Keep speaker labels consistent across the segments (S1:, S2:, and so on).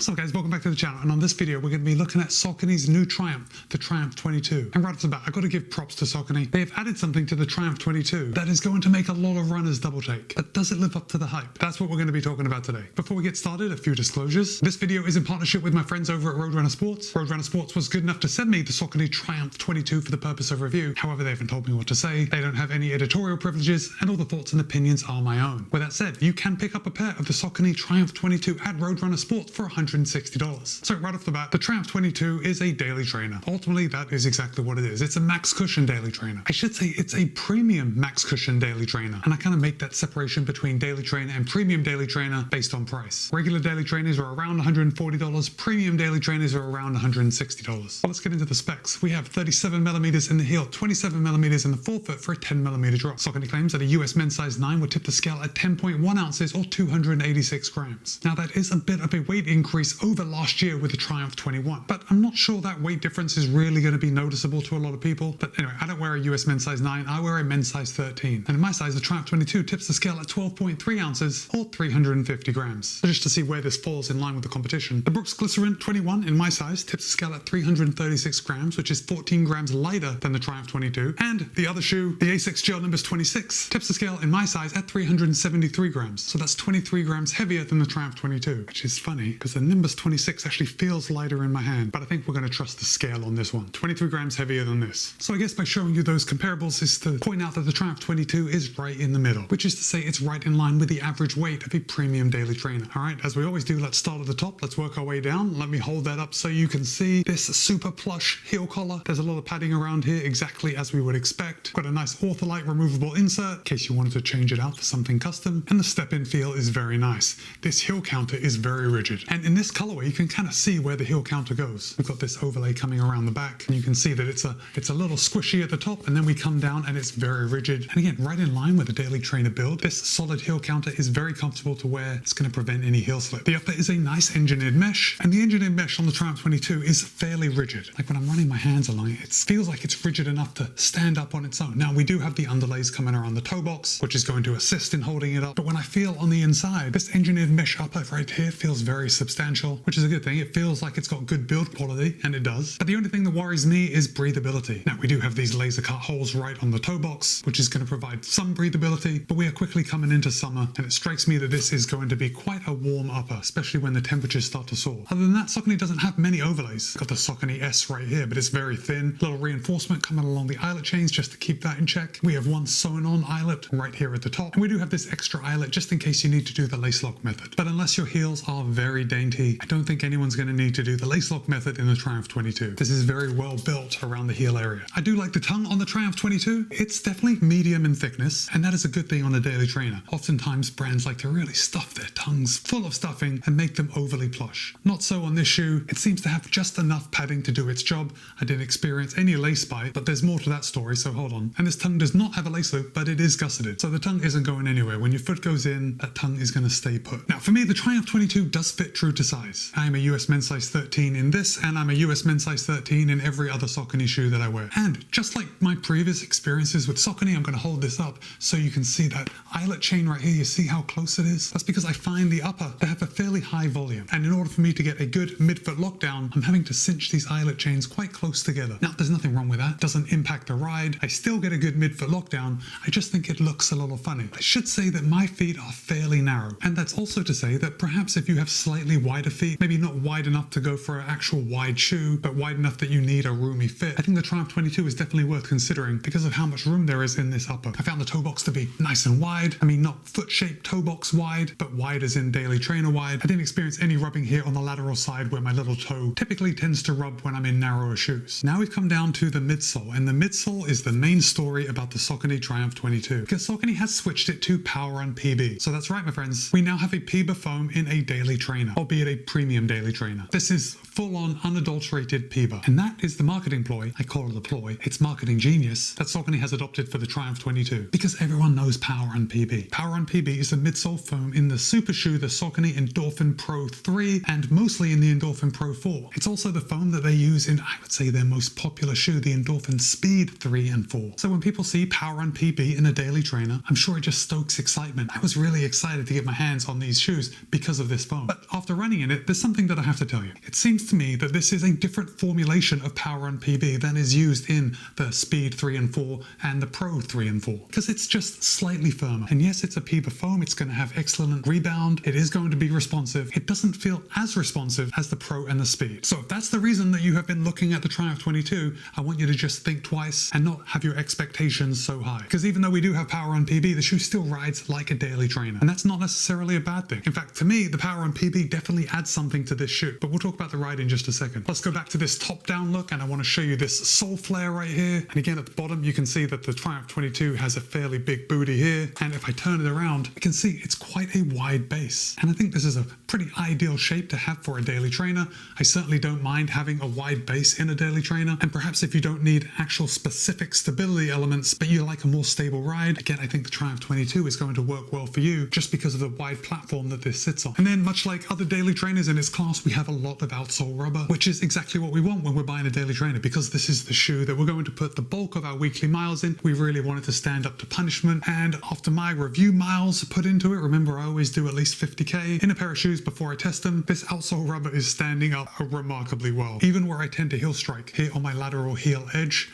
S1: What's up guys, welcome back to the channel, and on this video we're going to be looking at Saucony's new Triumph, the Triumph 22. And right off the bat, I've got to give props to Saucony. They have added something to the Triumph 22 that is going to make a lot of runners double take. But does it live up to the hype? That's what we're going to be talking about today. Before we get started, a few disclosures. This video is in partnership with my friends over at Roadrunner Sports. Roadrunner Sports was good enough to send me the Saucony Triumph 22 for the purpose of review. However, they haven't told me what to say. They don't have any editorial privileges, and all the thoughts and opinions are my own. With that said, you can pick up a pair of the Saucony Triumph 22 at Roadrunner Sports for $160. So right off the bat, the Triumph 22 is a daily trainer. Ultimately, that is exactly what it is. It's a max cushion daily trainer. I should say it's a premium max cushion daily trainer. And I kind of make that separation between daily trainer and premium daily trainer based on price. Regular daily trainers are around $140. Premium daily trainers are around $160. Well, let's get into the specs. We have 37 millimeters in the heel, 27 millimeters in the forefoot for a 10 millimeter drop. Saucony claims that a US men's size 9 would tip the scale at 10.1 ounces or 286 grams. Now that is a bit of a weight increase over last year with the Triumph 21, but I'm not sure that weight difference is really going to be noticeable to a lot of people. But anyway, I don't wear a US men's size 9, I wear a men's size 13. And in my size, the Triumph 22 tips the scale at 12.3 ounces or 350 grams. So just to see where this falls in line with the competition, the Brooks Glycerin 21 in my size tips the scale at 336 grams, which is 14 grams lighter than the Triumph 22. And the other shoe, the Asics Gel Nimbus 26, tips the scale in my size at 373 grams. So that's 23 grams heavier than the Triumph 22, which is funny because the Nimbus 26 actually feels lighter in my hand, but I think we're going to trust the scale on this one. 23 grams heavier than this. So I guess by showing you those comparables is to point out that the Triumph 22 is right in the middle, which is to say it's right in line with the average weight of a premium daily trainer. All right, as we always do, let's start at the top. Let's work our way down. Let me hold that up so you can see this super plush heel collar. There's a lot of padding around here, exactly as we would expect. Got a nice Ortholite removable insert in case you wanted to change it out for something custom, and the step-in feel is very nice. This heel counter is very rigid, and in this colorway you can kind of see where the heel counter goes. We've got this overlay coming around the back, and you can see that it's a little squishy at the top, and then we come down and it's very rigid. And again, right in line with the daily trainer build. This solid heel counter is very comfortable to wear. It's going to prevent any heel slip. The upper is a nice engineered mesh, and the engineered mesh on the Triumph 22 is fairly rigid. Like when I'm running my hands along it, it feels like it's rigid enough to stand up on its own. Now we do have the underlays coming around the toe box, which is going to assist in holding it up. But when I feel on the inside, this engineered mesh upper right here feels very substantial, which is a good thing. It feels like it's got good build quality, and it does. But the only thing that worries me is breathability. Now we do have these laser cut holes right on the toe box, which is going to provide some breathability, but we are quickly coming into summer, and it strikes me that this is going to be quite a warm upper, especially when the temperatures start to soar. Other than that, Saucony doesn't have many overlays. Got the Saucony S right here, but it's very thin. Little reinforcement coming along the eyelet chains just to keep that in check. We have one sewn on eyelet right here at the top, and we do have this extra eyelet just in case you need to do the lace lock method. But unless your heels are very dainty, I don't think anyone's going to need to do the lace lock method in the Triumph 22. This is very well built around the heel area. I do like the tongue on the Triumph 22. It's definitely medium in thickness, and that is a good thing on a daily trainer. Oftentimes brands like to really stuff their tongues full of stuffing and make them overly plush. Not so on this shoe. It seems to have just enough padding to do its job. I didn't experience any lace bite, but there's more to that story, so hold on. And this tongue does not have a lace loop, but it is gusseted, so the tongue isn't going anywhere. When your foot goes in, that tongue is going to stay put. Now for me, the Triumph 22 does fit true to size. I am a US men's size 13 in this, and I'm a US men's size 13 in every other Saucony shoe that I wear. And just like my previous experiences with Saucony, I'm going to hold this up so you can see that eyelet chain right here. You see how close it is? That's because I find the upper to have a fairly high volume, and in order for me to get a good midfoot lockdown, I'm having to cinch these eyelet chains quite close together. Now there's nothing wrong with that. It doesn't impact the ride. I still get a good midfoot lockdown. I just think it looks a little funny. I should say that my feet are fairly narrow, and that's also to say that perhaps if you have slightly wider feet, maybe not wide enough to go for an actual wide shoe, but wide enough that you need a roomy fit, I think the Triumph 22 is definitely worth considering because of how much room there is in this upper. I found the toe box to be nice and wide. I mean, not foot-shaped toe box wide, but wide as in daily trainer wide. I didn't experience any rubbing here on the lateral side where my little toe typically tends to rub when I'm in narrower shoes. Now we've come down to the midsole, and the midsole is the main story about the Saucony Triumph 22 because Saucony has switched it to PWRRUN PB. So that's right, my friends. We now have a PB foam in a daily trainer, albeit a premium daily trainer. This is full-on unadulterated PB, and that is the marketing ploy. I call it a ploy. It's marketing genius that Saucony has adopted for the Triumph 22 because everyone knows PWRRUN PB. PWRRUN PB is the midsole foam in the super shoe, the Saucony Endorphin Pro 3, and mostly in the Endorphin Pro 4. It's also the foam that they use in, I would say, their most popular shoe, the Endorphin Speed 3 and 4. So when people see PWRRUN PB in a daily trainer, I'm sure it just stokes excitement. I was really excited to get my hands on these shoes because of this foam. But after running running in it, there's something that I have to tell you. It seems to me that this is a different formulation of PWRRUN PB than is used in the Speed 3 and 4 and the Pro 3 and 4, because it's just slightly firmer. And yes, it's a PB foam, it's going to have excellent rebound, it is going to be responsive. It doesn't feel as responsive as the Pro and the Speed. So if that's the reason that you have been looking at the Triumph 22, I want you to just think twice and not have your expectations so high. Because even though we do have PWRRUN PB, the shoe still rides like a daily trainer. And that's not necessarily a bad thing. In fact, to me, the PWRRUN PB definitely adds something to this shoe. But we'll talk about the ride in just a second. Let's go back to this top-down look, and I want to show you this sole flare right here. And again, at the bottom, you can see that the Triumph 22 has a fairly big booty here. And if I turn it around, you can see it's quite a wide base. And I think this is a pretty ideal shape to have for a daily trainer. I certainly don't mind having a wide base in a daily trainer. And perhaps if you don't need actual specific stability elements, but you like a more stable ride, again, I think the Triumph 22 is going to work well for you just because of the wide platform that this sits on. And then, much like other daily trainers in its class, we have a lot of outsole rubber, which is exactly what we want when we're buying a daily trainer, because this is the shoe that we're going to put the bulk of our weekly miles in. We really want it to stand up to punishment. And after my review miles put into it, remember I always do at least 50k in a pair of shoes before I test them, this outsole rubber is standing up remarkably well. Even where I tend to heel strike here on my lateral heel edge,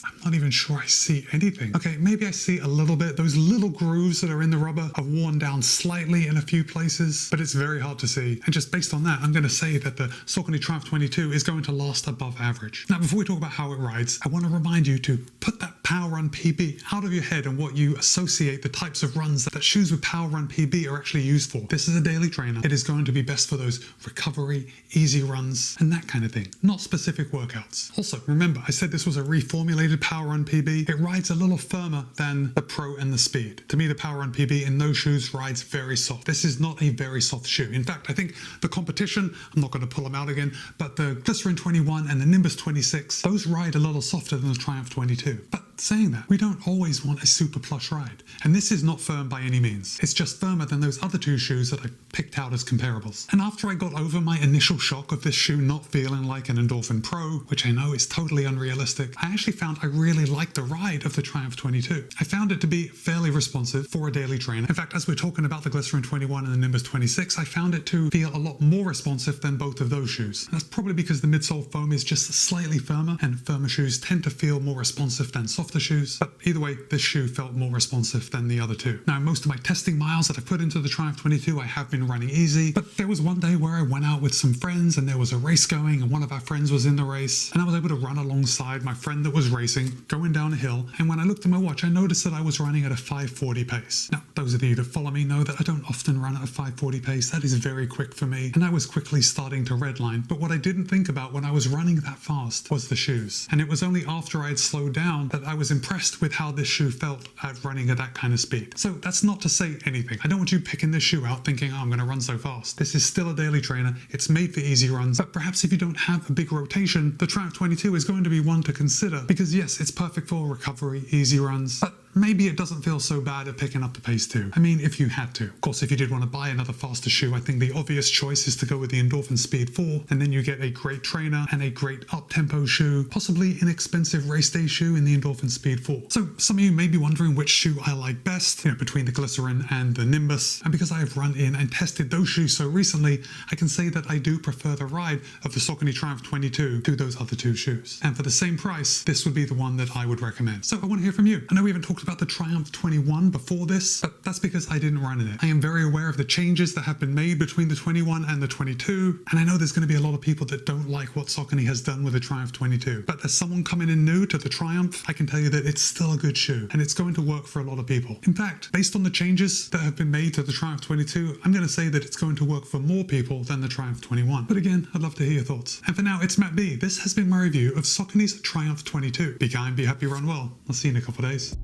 S1: I'm not even sure I see anything. Okay, maybe I see a little bit. Those little grooves that are in the rubber are worn down slightly in a few places, but it's very hard to see. And just based on that, I'm going to say that the Saucony Triumph 22 is going to last above average. Now, before we talk about how it rides, I want to remind you to put that PWRRUN PB out of your head and what you associate the types of runs that shoes with PWRRUN PB are actually used for. This is a daily trainer. It is going to be best for those recovery, easy runs, and that kind of thing, not specific workouts. Also, remember, I said this was a reformulated PWRRUN PB. It rides a little firmer than the Pro and the Speed. To me, the PWRRUN PB in those shoes rides very soft. This is not a very soft shoe. In fact, I think the competition, I'm not going to pull them out again, but the Glycerin 21 and the Nimbus 26, those ride a little softer than the Triumph 22. But saying that, we don't always want a super plush ride. And this is not firm by any means. It's just firmer than those other two shoes that I picked out as comparables. And after I got over my initial shock of this shoe not feeling like an Endorphin Pro, which I know is totally unrealistic, I actually found I really liked the ride of the Triumph 22. I found it to be fairly responsive for a daily trainer. In fact, as we're talking about the Glycerin 21 and the Nimbus 26, I found it to feel a lot more responsive than both of those shoes. And that's probably because the midsole foam is just slightly firmer, and firmer shoes tend to feel more responsive than softer shoes. But either way, this shoe felt more responsive than the other two. Now, most of my testing miles that I've put into the Triumph 22, I have been running easy, but there was one day where I went out with some friends and there was a race going, and one of our friends was in the race, and I was able to run alongside my friend that was racing, going down a hill, and when I looked at my watch, I noticed that I was running at a 5:40 pace. Now, those of you that follow me know that I don't often run at a 5:40 pace. That is very quick for me, and I was quickly starting to redline. But what I didn't think about when I was running that fast was the shoes. And it was only after I had slowed down that I was impressed with how this shoe felt at running at that kind of speed. So that's not to say anything. I don't want you picking this shoe out thinking, oh, I'm going to run so fast. This is still a daily trainer. It's made for easy runs. But perhaps if you don't have a big rotation, the Triumph 22 is going to be one to consider, because yes, it's perfect for recovery, easy runs, but maybe it doesn't feel so bad at picking up the pace too. I mean, if you had to. Of course, if you did want to buy another faster shoe, I think the obvious choice is to go with the Endorphin Speed 4, and then you get a great trainer and a great up-tempo shoe, possibly inexpensive race day shoe in the Endorphin Speed 4. So some of you may be wondering which shoe I like best, between the Glycerin and the Nimbus. And because I have run in and tested those shoes so recently, I can say that I do prefer the ride of the Saucony Triumph 22 to those other two shoes. And for the same price, this would be the one that I would recommend. So I want to hear from you. I know we haven't talked about the Triumph 21 before this, but that's because I didn't run in it. I am very aware of the changes that have been made between the 21 and the 22, and I know there's going to be a lot of people that don't like what Saucony has done with the Triumph 22. But as someone coming in new to the Triumph, I can tell you that it's still a good shoe, and it's going to work for a lot of people. In fact, based on the changes that have been made to the Triumph 22, I'm going to say that it's going to work for more people than the Triumph 21. But again, I'd love to hear your thoughts. And for now, it's Matt B. This has been my review of Saucony's Triumph 22. Be kind, be happy, run well. I'll see you in a couple of days.